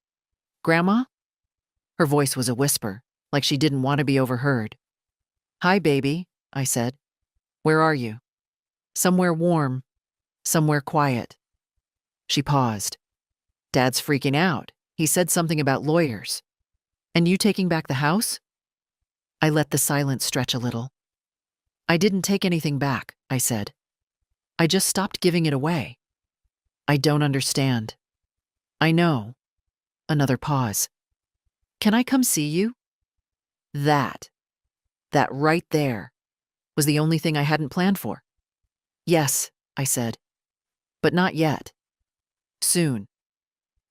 Grandma? Her voice was a whisper, like she didn't want to be overheard. Hi, baby, I said. Where are you? Somewhere warm. Somewhere quiet. She paused. Dad's freaking out. He said something about lawyers. And you taking back the house? I let the silence stretch a little. I didn't take anything back, I said. I just stopped giving it away. I don't understand. I know. Another pause. Can I come see you? That right there, was the only thing I hadn't planned for. Yes, I said. But not yet. Soon.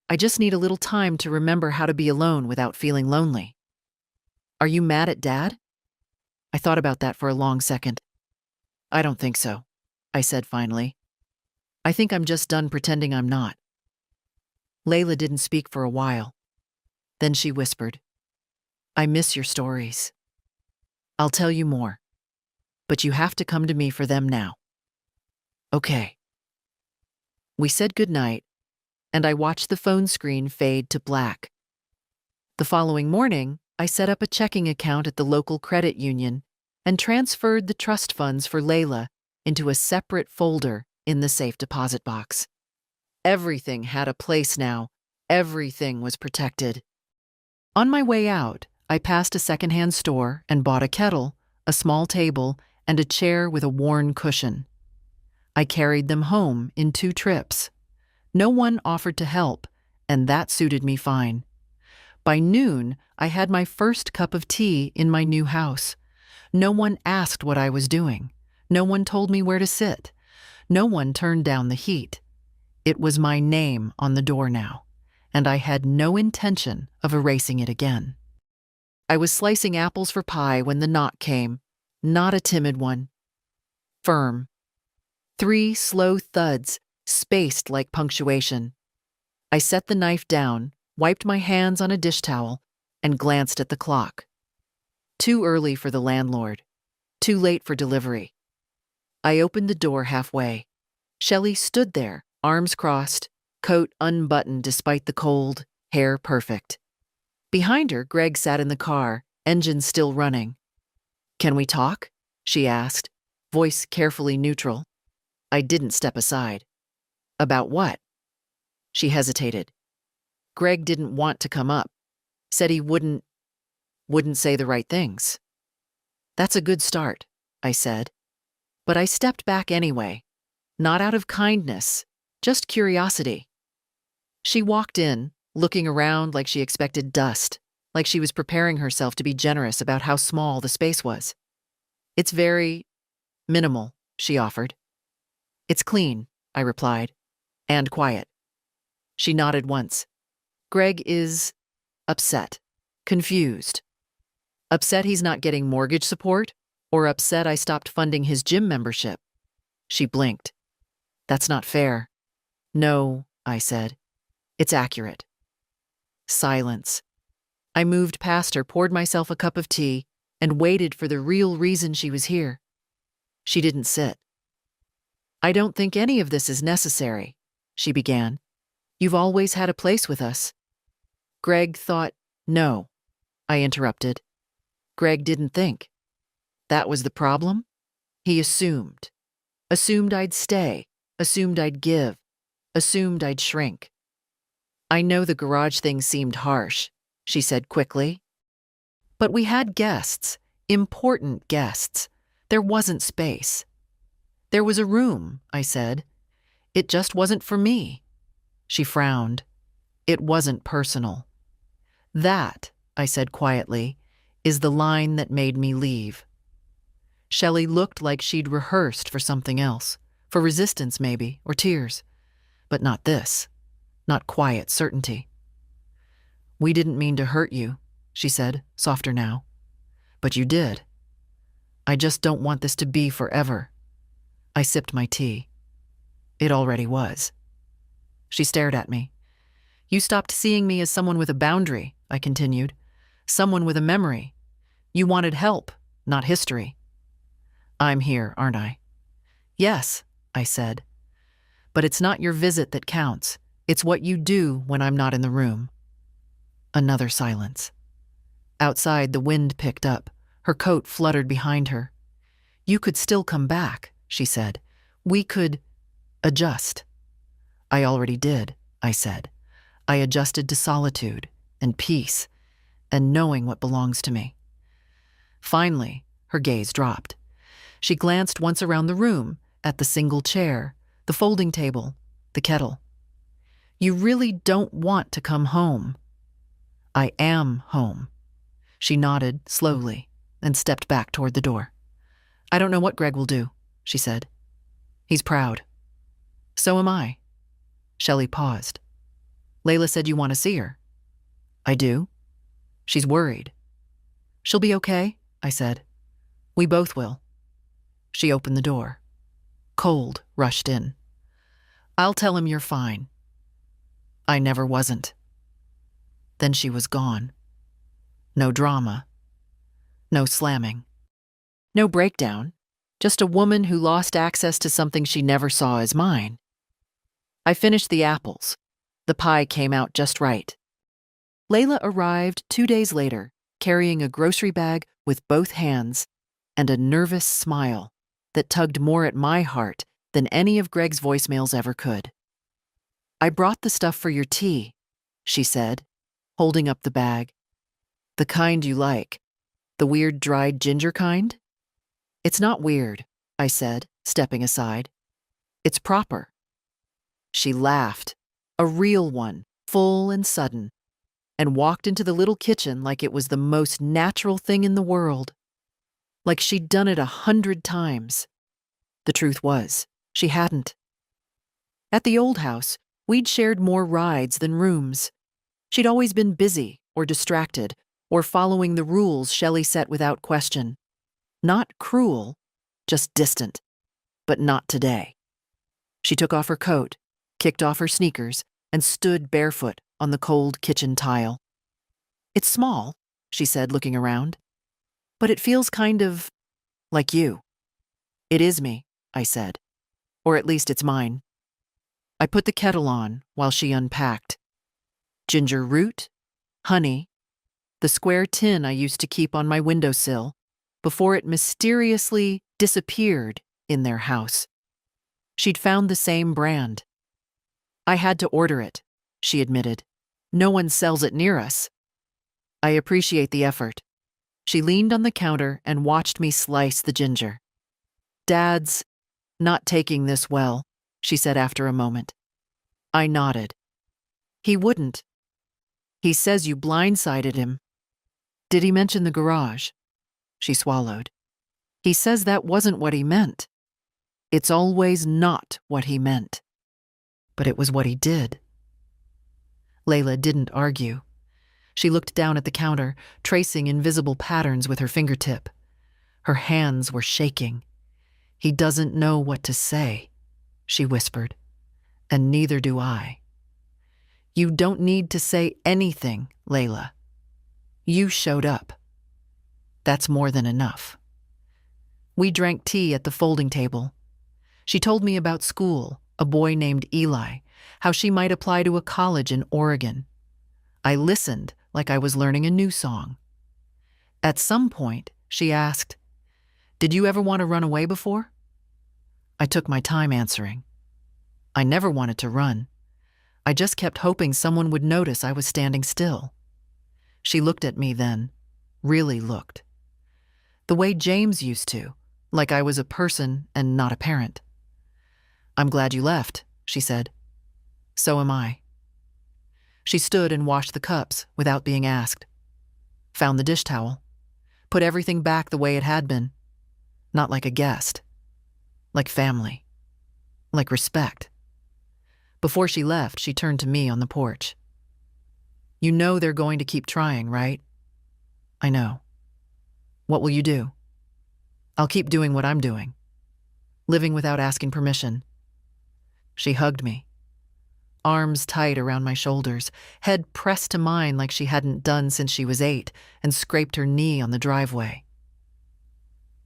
I just need a little time to remember how to be alone without feeling lonely. Are you mad at Dad? I thought about that for a long second. I don't think so, I said finally. I think I'm just done pretending I'm not. Layla didn't speak for a while. Then she whispered, I miss your stories. I'll tell you more. But you have to come to me for them now. Okay. We said goodnight, and I watched the phone screen fade to black. The following morning, I set up a checking account at the local credit union and transferred the trust funds for Layla into a separate folder in the safe deposit box. Everything had a place now. Everything was protected. On my way out, I passed a secondhand store and bought a kettle, a small table, and a chair with a worn cushion. I carried them home in 2 trips. No one offered to help, and that suited me fine. By noon, I had my first cup of tea in my new house. No one asked what I was doing. No one told me where to sit. No one turned down the heat. It was my name on the door now, and I had no intention of erasing it again. I was slicing apples for pie when the knock came, not a timid one. Firm. 3 slow thuds, spaced like punctuation. I set the knife down, wiped my hands on a dish towel, and glanced at the clock. Too early for the landlord. Too late for delivery. I opened the door halfway. Shelley stood there, arms crossed, coat unbuttoned despite the cold, hair perfect. Behind her, Greg sat in the car, engine still running. Can we talk? She asked, voice carefully neutral. I didn't step aside. About what? She hesitated. Greg didn't want to come up. Said he wouldn't say the right things. That's a good start, I said. But I stepped back anyway. Not out of kindness, just curiosity. She walked in, looking around like she expected dust, like she was preparing herself to be generous about how small the space was. It's very minimal, she offered. It's clean, I replied, and quiet. She nodded once. Greg is upset, confused. Upset he's not getting mortgage support, or upset I stopped funding his gym membership. She blinked. That's not fair. No, I said. It's accurate. Silence. I moved past her, poured myself a cup of tea, and waited for the real reason she was here. She didn't sit. I don't think any of this is necessary, she began. You've always had a place with us. Greg thought, no, I interrupted. Greg didn't think. That was the problem? He assumed. Assumed I'd stay, assumed I'd give, assumed I'd shrink. I know the garage thing seemed harsh, she said quickly. But we had guests, important guests. There wasn't space. There was a room, I said. It just wasn't for me. She frowned. It wasn't personal. That, I said quietly, is the line that made me leave. Shelley looked like she'd rehearsed for something else, for resistance maybe, or tears. But not this. Not quiet certainty. We didn't mean to hurt you, she said, softer now. But you did. I just don't want this to be forever. I sipped my tea. It already was. She stared at me. You stopped seeing me as someone with a boundary, I continued. Someone with a memory. You wanted help, not history. I'm here, aren't I? Yes, I said. But it's not your visit that counts. It's what you do when I'm not in the room. Another silence. Outside, the wind picked up. Her coat fluttered behind her. You could still come back, she said. We could adjust. I already did, I said. I adjusted to solitude and peace and knowing what belongs to me. Finally, her gaze dropped. She glanced once around the room at the single chair, the folding table, the kettle. You really don't want to come home. I am home. She nodded slowly and stepped back toward the door. I don't know what Greg will do, she said. He's proud. So am I. Shelley paused. Layla said you want to see her. I do. She's worried. She'll be okay, I said. We both will. She opened the door. Cold rushed in. I'll tell him you're fine. I never wasn't. Then she was gone. No drama. No slamming. No breakdown. Just a woman who lost access to something she never saw as mine. I finished the apples. The pie came out just right. Layla arrived 2 days later, carrying a grocery bag with both hands and a nervous smile that tugged more at my heart than any of Greg's voicemails ever could. I brought the stuff for your tea, she said, holding up the bag. The kind you like. The weird dried ginger kind? It's not weird, I said, stepping aside. It's proper. She laughed, a real one, full and sudden, and walked into the little kitchen like it was the most natural thing in the world. Like she'd done it 100 times. The truth was, she hadn't. At the old house, we'd shared more rides than rooms. She'd always been busy or distracted or following the rules Shelley set without question. Not cruel, just distant. But not today. She took off her coat, kicked off her sneakers, and stood barefoot on the cold kitchen tile. It's small, she said, looking around. But it feels kind of like you. It is me, I said. Or at least it's mine. I put the kettle on while she unpacked. Ginger root, honey, the square tin I used to keep on my windowsill before it mysteriously disappeared in their house. She'd found the same brand. I had to order it, she admitted. No one sells it near us. I appreciate the effort. She leaned on the counter and watched me slice the ginger. Dad's not taking this well, she said after a moment. I nodded. He wouldn't. He says you blindsided him. Did he mention the garage? She swallowed. He says that wasn't what he meant. It's always not what he meant. But it was what he did. Layla didn't argue. She looked down at the counter, tracing invisible patterns with her fingertip. Her hands were shaking. He doesn't know what to say, she whispered. And neither do I. You don't need to say anything, Layla. You showed up. That's more than enough. We drank tea at the folding table. She told me about school, a boy named Eli, how she might apply to a college in Oregon. I listened like I was learning a new song. At some point, she asked, "Did you ever want to run away before?" I took my time answering. I never wanted to run. I just kept hoping someone would notice I was standing still. She looked at me then, really looked. The way James used to, like I was a person and not a parent. I'm glad you left, she said. So am I. She stood and washed the cups without being asked. Found the dish towel. Put everything back the way it had been. Not like a guest. Like family. Like respect. Before she left, she turned to me on the porch. You know they're going to keep trying, right? I know. What will you do? I'll keep doing what I'm doing. Living without asking permission. She hugged me. Arms tight around my shoulders, head pressed to mine like she hadn't done since she was 8, and scraped her knee on the driveway.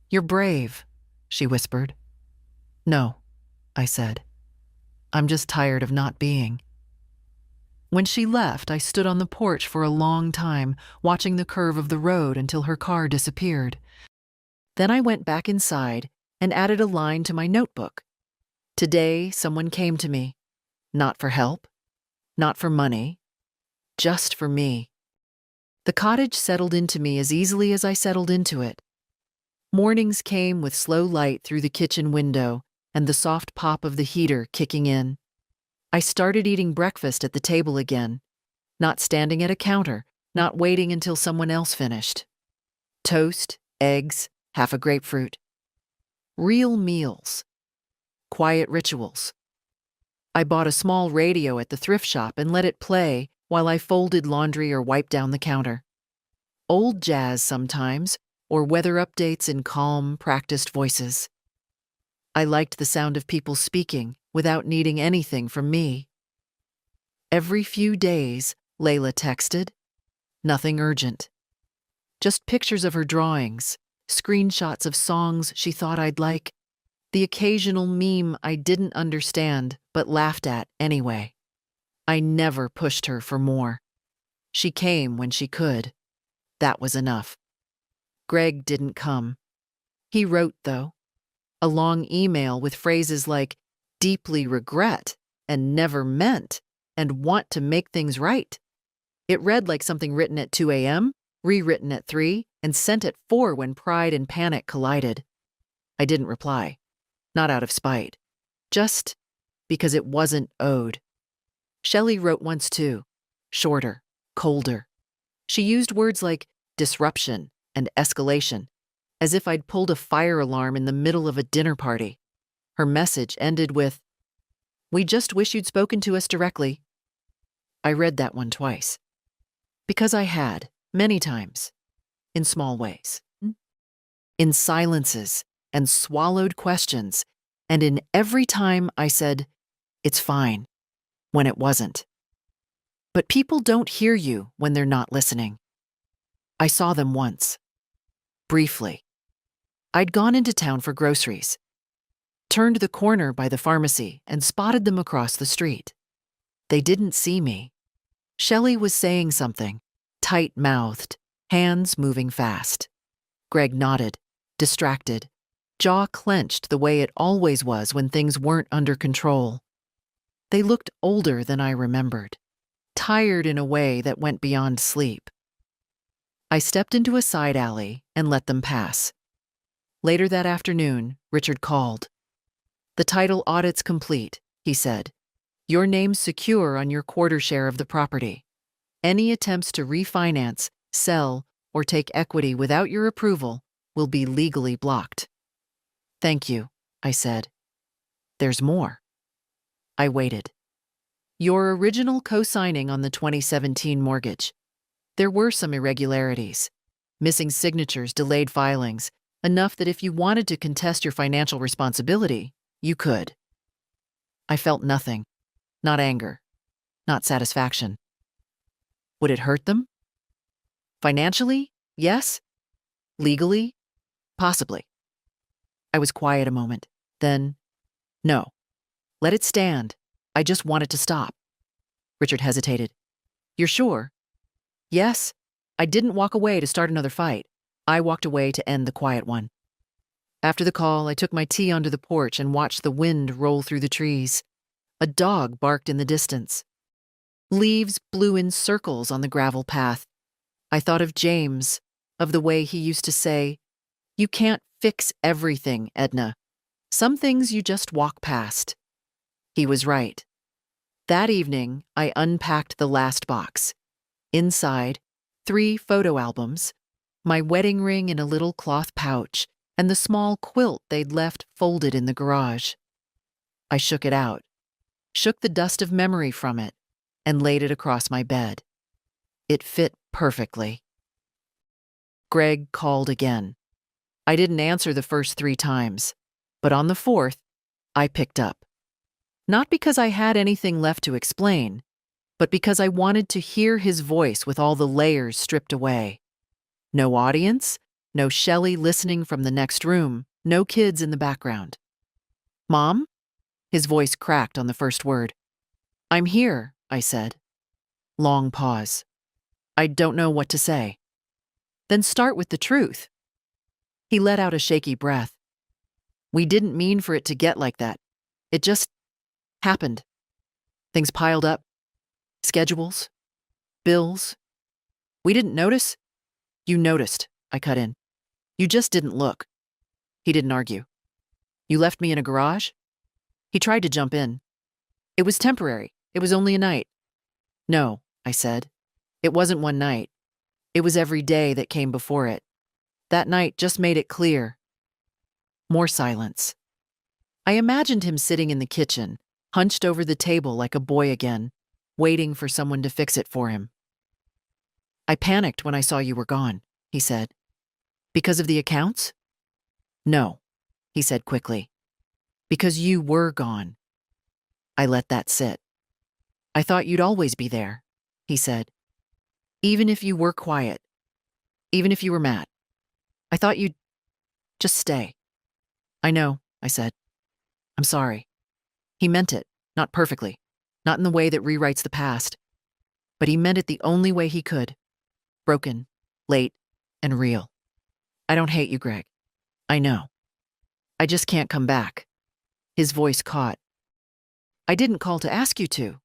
You're brave, she whispered. No, I said. I'm just tired of not being. When she left, I stood on the porch for a long time, watching the curve of the road until her car disappeared. Then I went back inside and added a line to my notebook. Today, someone came to me. Not for help, not for money, just for me. The cottage settled into me as easily as I settled into it. Mornings came with slow light through the kitchen window and the soft pop of the heater kicking in. I started eating breakfast at the table again, not standing at a counter, not waiting until someone else finished. Toast, eggs, half a grapefruit. Real meals. Quiet rituals. I bought a small radio at the thrift shop and let it play while I folded laundry or wiped down the counter. Old jazz sometimes, or weather updates in calm, practiced voices. I liked the sound of people speaking without needing anything from me. Every few days, Layla texted. Nothing urgent. Just pictures of her drawings, screenshots of songs she thought I'd like, the occasional meme I didn't understand but laughed at anyway. I never pushed her for more. She came when she could. That was enough. Greg didn't come. He wrote, though. A long email with phrases like deeply regret and never meant and want to make things right. It read like something written at 2 a.m., rewritten at 3, and sent at 4 when pride and panic collided. I didn't reply. Not out of spite. Just because it wasn't owed. Shelley wrote once too. Shorter, colder. She used words like disruption and escalation, as if I'd pulled a fire alarm in the middle of a dinner party. Her message ended with, "We just wish you'd spoken to us directly." I read that one twice. Because I had, many times, in small ways. In silences and swallowed questions, and in every time I said, "It's fine," when it wasn't. But people don't hear you when they're not listening. I saw them once. Briefly. I'd gone into town for groceries, turned the corner by the pharmacy, and spotted them across the street. They didn't see me. Shelley was saying something, tight-mouthed, hands moving fast. Greg nodded, distracted, jaw clenched the way it always was when things weren't under control. They looked older than I remembered, tired in a way that went beyond sleep. I stepped into a side alley and let them pass. Later that afternoon, Richard called. "The title audit's complete," he said. "Your name's secure on your quarter share of the property. Any attempts to refinance, sell, or take equity without your approval will be legally blocked." "Thank you," I said. "There's more." I waited. "Your original co-signing on the 2017 mortgage. There were some irregularities. Missing signatures, delayed filings, enough that if you wanted to contest your financial responsibility, you could." I felt nothing. Not anger. Not satisfaction. Would it hurt them? Financially? Yes. Legally? Possibly. I was quiet a moment. Then, "No. Let it stand. I just want it to stop." Richard hesitated. "You're sure?" "Yes. I didn't walk away to start another fight. I walked away to end the quiet one." After the call, I took my tea onto the porch and watched the wind roll through the trees. A dog barked in the distance. Leaves blew in circles on the gravel path. I thought of James, of the way he used to say, "You can't fix everything, Edna. Some things you just walk past." He was right. That evening, I unpacked the last box. Inside, 3 photo albums, my wedding ring in a little cloth pouch, and the small quilt they'd left folded in the garage. I shook it out, shook the dust of memory from it, and laid it across my bed. It fit perfectly. Greg called again. I didn't answer the first 3 times, but on the 4th, I picked up. Not because I had anything left to explain, but because I wanted to hear his voice with all the layers stripped away. No audience, no Shelley listening from the next room, no kids in the background. "Mom?" His voice cracked on the first word. "I'm here," I said. Long pause. "I don't know what to say." "Then start with the truth." He let out a shaky breath. "We didn't mean for it to get like that. It just happened. Things piled up. Schedules. Bills. We didn't notice." "You noticed," I cut in. "You just didn't look." He didn't argue. "You left me in a garage?" He tried to jump in. It was temporary. It was only a night. No, I said. It wasn't one night. It was every day that came before it. That night just made it clear. More silence. I imagined him sitting in the kitchen, hunched over the table like a boy again, waiting for someone to fix it for him. I panicked when I saw you were gone, he said. Because of the accounts? No, he said quickly. Because you were gone. I let that sit. I thought you'd always be there, he said. Even if you were quiet, even if you were mad. I thought you'd just stay. I know, I said. I'm sorry. He meant it, not perfectly, not in the way that rewrites the past. But he meant it the only way he could. Broken, late, and real. I don't hate you, Greg. I know. I just can't come back. His voice caught. I didn't call to ask you to.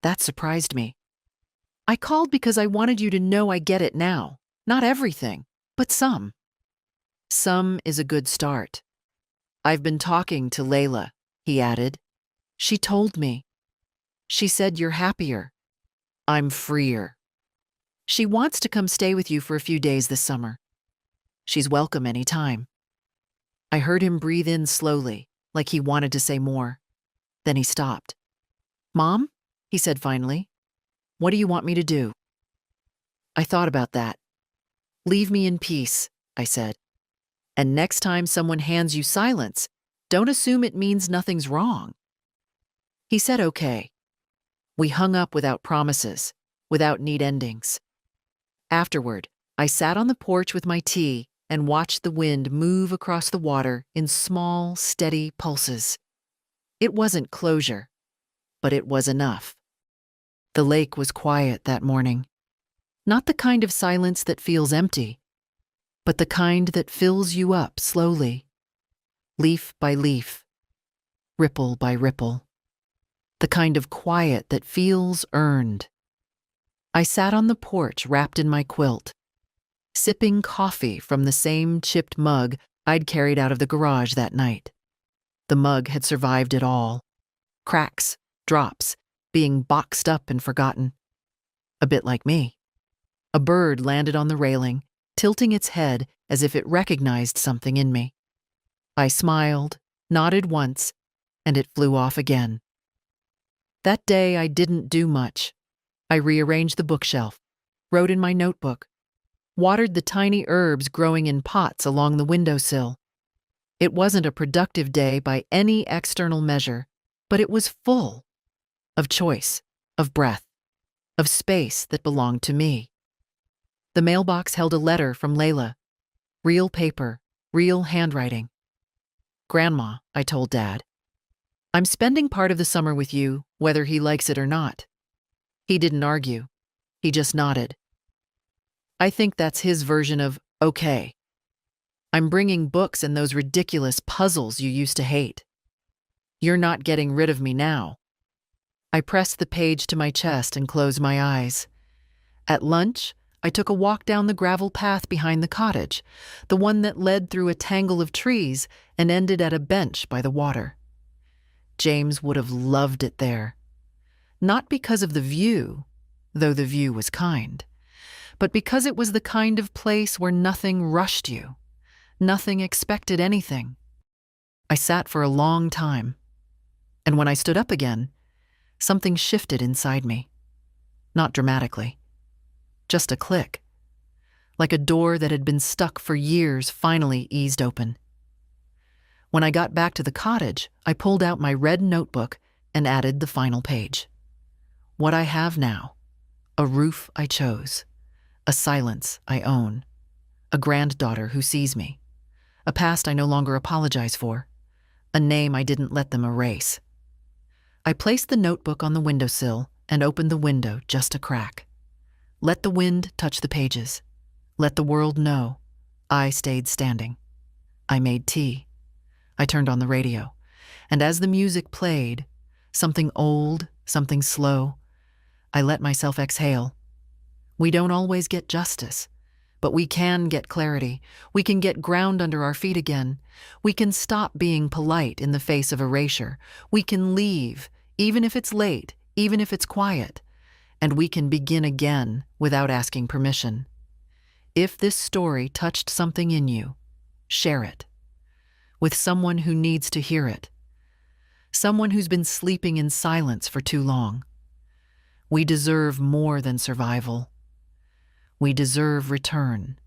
That surprised me. I called because I wanted you to know I get it now. Not everything, but some. Some is a good start. I've been talking to Layla, he added. She told me. She said you're happier. I'm freer. She wants to come stay with you for a few days this summer. She's welcome any time. I heard him breathe in slowly, like he wanted to say more. Then he stopped. Mom, he said finally, what do you want me to do? I thought about that. Leave me in peace, I said. And next time someone hands you silence, don't assume it means nothing's wrong. He said okay. We hung up without promises, without neat endings. Afterward, I sat on the porch with my tea and watched the wind move across the water in small, steady pulses. It wasn't closure, but it was enough. The lake was quiet that morning. Not the kind of silence that feels empty, but the kind that fills you up slowly, leaf by leaf, ripple by ripple. The kind of quiet that feels earned. I sat on the porch wrapped in my quilt, sipping coffee from the same chipped mug I'd carried out of the garage that night. The mug had survived it all. Cracks, drops, being boxed up and forgotten. A bit like me. A bird landed on the railing, tilting its head as if it recognized something in me. I smiled, nodded once, and it flew off again. That day I didn't do much. I rearranged the bookshelf, wrote in my notebook, watered the tiny herbs growing in pots along the windowsill. It wasn't a productive day by any external measure, but it was full of choice, of breath, of space that belonged to me. The mailbox held a letter from Layla. Real paper, real handwriting. Grandma, I told Dad, I'm spending part of the summer with you, whether he likes it or not. He didn't argue. He just nodded. I think that's his version of okay. I'm bringing books and those ridiculous puzzles you used to hate. You're not getting rid of me now. I pressed the page to my chest and closed my eyes. At lunch, I took a walk down the gravel path behind the cottage, the one that led through a tangle of trees and ended at a bench by the water. James would have loved it there. Not because of the view, though the view was kind, but because it was the kind of place where nothing rushed you, nothing expected anything. I sat for a long time, and when I stood up again, something shifted inside me. Not dramatically. Just a click. Like a door that had been stuck for years finally eased open. When I got back to the cottage, I pulled out my red notebook and added the final page. What I have now, a roof I chose, a silence I own, a granddaughter who sees me, a past I no longer apologize for, a name I didn't let them erase. I placed the notebook on the windowsill and opened the window just a crack. Let the wind touch the pages. Let the world know I stayed standing. I made tea. I turned on the radio, and as the music played, something old, something slow, I let myself exhale. We don't always get justice, but we can get clarity. We can get ground under our feet again. We can stop being polite in the face of erasure. We can leave, even if it's late, even if it's quiet, and we can begin again without asking permission. If this story touched something in you, share it with someone who needs to hear it, someone who's been sleeping in silence for too long. We deserve more than survival. We deserve return.